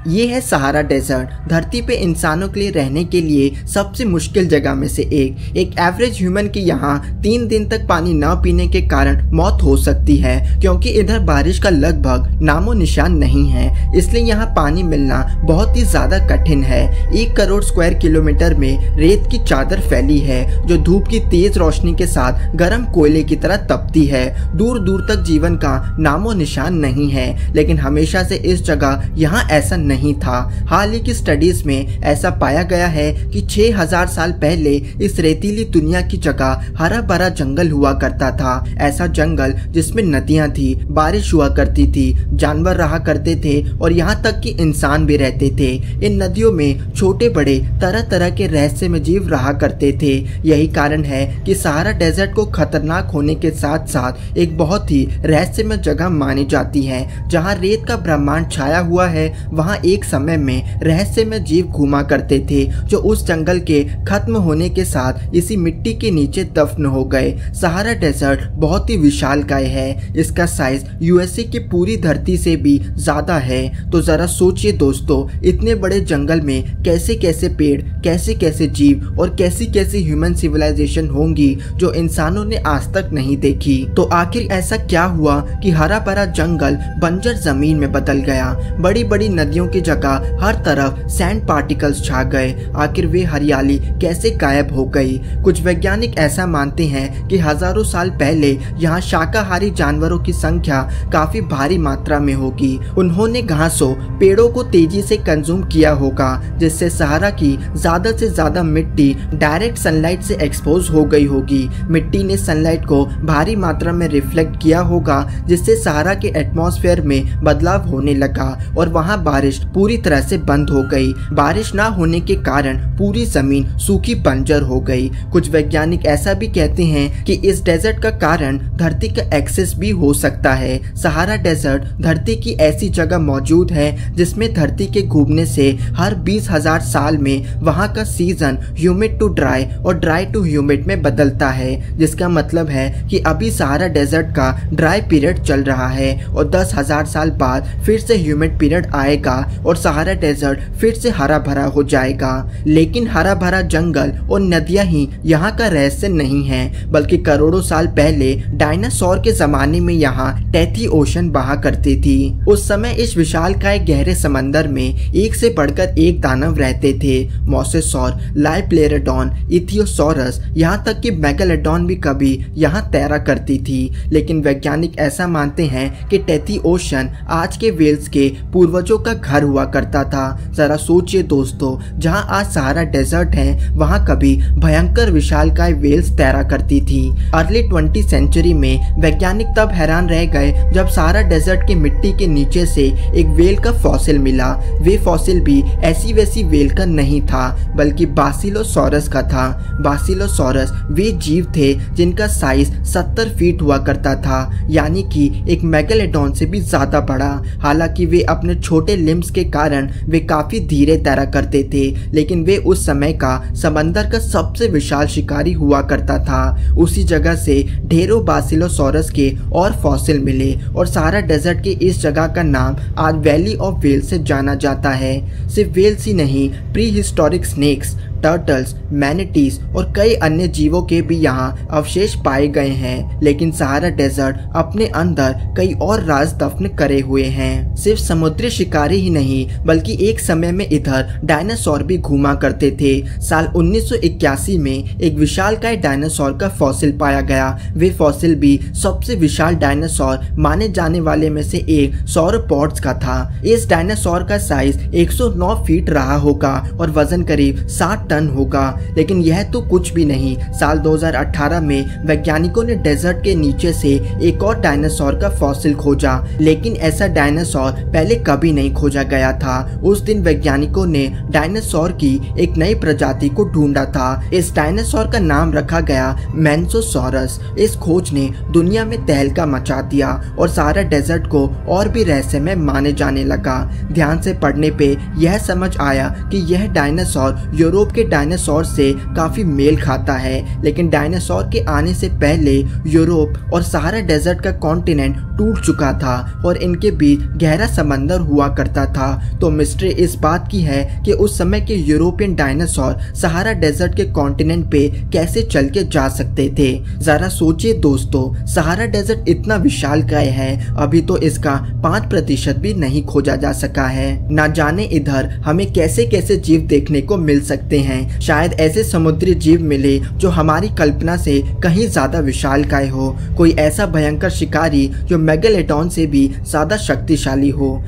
ये है Sahara desert, धरती पे इंसानों के लिए रहने के लिए सबसे मुश्किल जगह में से एक एवरेज ह्यूमन की यहाँ 3 दिन तक पानी न पीने के कारण मौत हो सकती है, क्योंकि इधर बारिश का लगभग नामो निशान नहीं है। इसलिए यहाँ पानी मिलना बहुत ही ज्यादा कठिन है। 1 करोड़ स्क्वायर किलोमीटर में रेत की चादर फैली है जो धूप की तेज रोशनी के साथ गर्म कोयले की तरह तपती है। दूर दूर तक जीवन का नामो निशान नहीं है, लेकिन हमेशा से इस जगह यहाँ ऐसा नहीं था। हाल ही की स्टडीज में ऐसा पाया गया है कि 6000 साल पहले इस रेतीली दुनिया की जगह हरा भरा जंगल हुआ करता था। ऐसा जंगल जिसमें नदियां थी, बारिश हुआ करती थी, जानवर रहा करते थे और यहाँ तक कि इंसान भी रहते थे। इन नदियों में छोटे बड़े तरह तरह के रहस्यमय जीव रहा करते थे। यही कारण है कि सहारा डेजर्ट को खतरनाक होने के साथ साथ एक बहुत ही रहस्यमय जगह मानी जाती है। जहाँ रेत का ब्रह्मांड छाया हुआ है, वहाँ एक समय में रहस्यमय जीव घूमा करते थे जो उस जंगल के खत्म होने के साथ इसी मिट्टी के नीचे दफन हो गए। सहारा डेजर्ट बहुत ही विशालकाय है। इसका साइज यूएसए की पूरी धरती से भी ज्यादा है। तो जरा सोचिए दोस्तों, इतने बड़े जंगल में कैसे कैसे पेड़, कैसे कैसे जीव और कैसी कैसी ह्यूमन सिविलाइजेशन होंगी जो इंसानों ने आज तक नहीं देखी। तो आखिर ऐसा क्या हुआ कि हरा भरा जंगल बंजर जमीन में बदल गया? बड़ी बड़ी नदियों की जगह हर तरफ सैंड पार्टिकल्स छा गए। आखिर वे हरियाली कैसे गायब हो गई? कुछ वैज्ञानिक ऐसा मानते हैं कि हजारों साल पहले यहाँ शाकाहारी जानवरों की संख्या काफी भारी मात्रा में होगी। उन्होंने घासों, पेड़ों को तेजी से कंज्यूम किया होगा, जिससे सहारा की ज्यादा से ज्यादा मिट्टी डायरेक्ट सनलाइट से एक्सपोज हो गई होगी। मिट्टी ने सनलाइट को भारी मात्रा में रिफ्लेक्ट किया होगा, जिससे सहारा के एटमॉस्फेयर में बदलाव होने लगा और वहाँ बारिश पूरी तरह से बंद हो गई। बारिश ना होने के कारण पूरी जमीन सूखी बंजर हो गई। कुछ वैज्ञानिक ऐसा भी कहते हैं कि इस डेजर्ट का कारण धरती का एक्सेस भी हो सकता है। सहारा डेजर्ट धरती की ऐसी जगह मौजूद है जिसमें धरती के घूमने से हर 20,000 साल में वहाँ का सीजन ह्यूमिड टू ड्राई और ड्राई टू ह्यूमिड में बदलता है, जिसका मतलब है कि अभी सहारा डेजर्ट का ड्राई पीरियड चल रहा है और 10,000 साल बाद फिर से ह्यूमिड पीरियड आएगा और सहारा डेजर्ट फिर से हरा भरा हो जाएगा। लेकिन हरा भरा जंगल और नदियां ही यहाँ का रहस्य नहीं है, बल्कि करोड़ों साल पहले डायनासोर के जमाने में यहाँ टैथी ओशन बहा करती थी। उस समय इस विशालकाय गहरे समंदर में एक से बढ़कर एक दानव रहते थे। मोसेसॉर, लाइप्लेरोडॉन, इथियोसॉरस, यहाँ तक कि मेगालोडॉन भी कभी यहाँ तैरा करती थी। लेकिन वैज्ञानिक ऐसा मानते हैं कि टैथी ओशन आज के वेल्स के पूर्वजों का घर हुआ करता था। जरा सोचिए दोस्तों, जहां आज सहारा डेजर्ट है, वहां कभी भयंकर विशालकाय वेल्स तैरा करती थी। अर्ली 20th सेंचुरी में वैज्ञानिक तब हैरान रह गए जब सहारा डेजर्ट की मिट्टी के नीचे से एक वेल का फॉसिल मिला। वे फॉसिल भी ऐसी वैसी वेल का नहीं था, बल्कि बासिलोसॉरस का था। बासिलोसॉरस वे जीव थे जिनका साइज 70 फीट हुआ करता था, यानी कि एक मेगालोडॉन से भी ज्यादा बड़ा। हालांकि वे अपने छोटे लिम्स के कारण वे काफी धीरे तैरा करते थे, लेकिन वे उस समय का समंदर का सबसे विशाल शिकारी हुआ करता था। उसी जगह से ढेरों बासिलोसॉरस के और फॉसिल मिले और सहारा डेजर्ट की इस जगह का नाम आज वैली ऑफ वेल्स से जाना जाता है। सिर्फ वेल्स ही नहीं, प्री हिस्टोरिक स्नेक्स, टर्टल्स, मैनिटीज और कई अन्य जीवों के भी यहाँ अवशेष पाए गए हैं। लेकिन सहारा डेजर्ट अपने अंदर कई और राज दफन करे हुए हैं। सिर्फ समुद्री शिकारी ही नहीं, बल्कि एक समय में इधर डायनासोर भी घूमा करते थे। साल 1981 में एक विशालकाय डायनासोर का फॉसिल पाया गया। वे फॉसिल भी सबसे विशाल डायनासोर माने जाने वाले में से एक सौरोपॉड्स का था। इस डायनासोर का साइज 109 फीट रहा होगा और वजन करीब 60 टन होगा। लेकिन यह तो कुछ भी नहीं। साल 2018 में वैज्ञानिकों ने डेजर्ट के नीचे से एक और डायनासोर का फॉसिल खोजा, लेकिन ऐसा डायनासोर पहले कभी नहीं खोजा गया था। उस दिन वैज्ञानिकों ने डायनासोर की एक नई प्रजाति को ढूंढा था। इस डायनासोर का नाम रखा गया मैंसोसॉरस। इस खोज ने दुनिया में तहलका मचा दिया और सहारा डेजर्ट को और भी रहस्यमय माने जाने लगा। ध्यान से पढ़ने पे यह समझ आया कि यह डायनासोर यूरोप के डायनासोर से काफी मेल खाता है, लेकिन डायनासोर के आने से पहले यूरोप और सहारा डेजर्ट का कॉन्टिनेंट टूट चुका था और इनके बीच गहरा समंदर हुआ करता था। तो मिस्ट्री इस बात की है कि उस समय के यूरोपियन डायनासोर सहारा डेजर्ट के कॉन्टिनेंट पे कैसे चल के जा सकते थे। जरा सोचिए दोस्तों, सहारा डेजर्ट इतना विशालकाय है, अभी तो इसका 5% भी नहीं खोजा जा सका है। ना जाने इधर हमें कैसे कैसे जीव देखने को मिल सकते हैं। शायद ऐसे समुद्री जीव मिले जो हमारी कल्पना से कहीं ज्यादा विशालकाय हो, कोई ऐसा भयंकर शिकारी जो मेगालोडॉन से भी ज्यादा शक्तिशाली हो।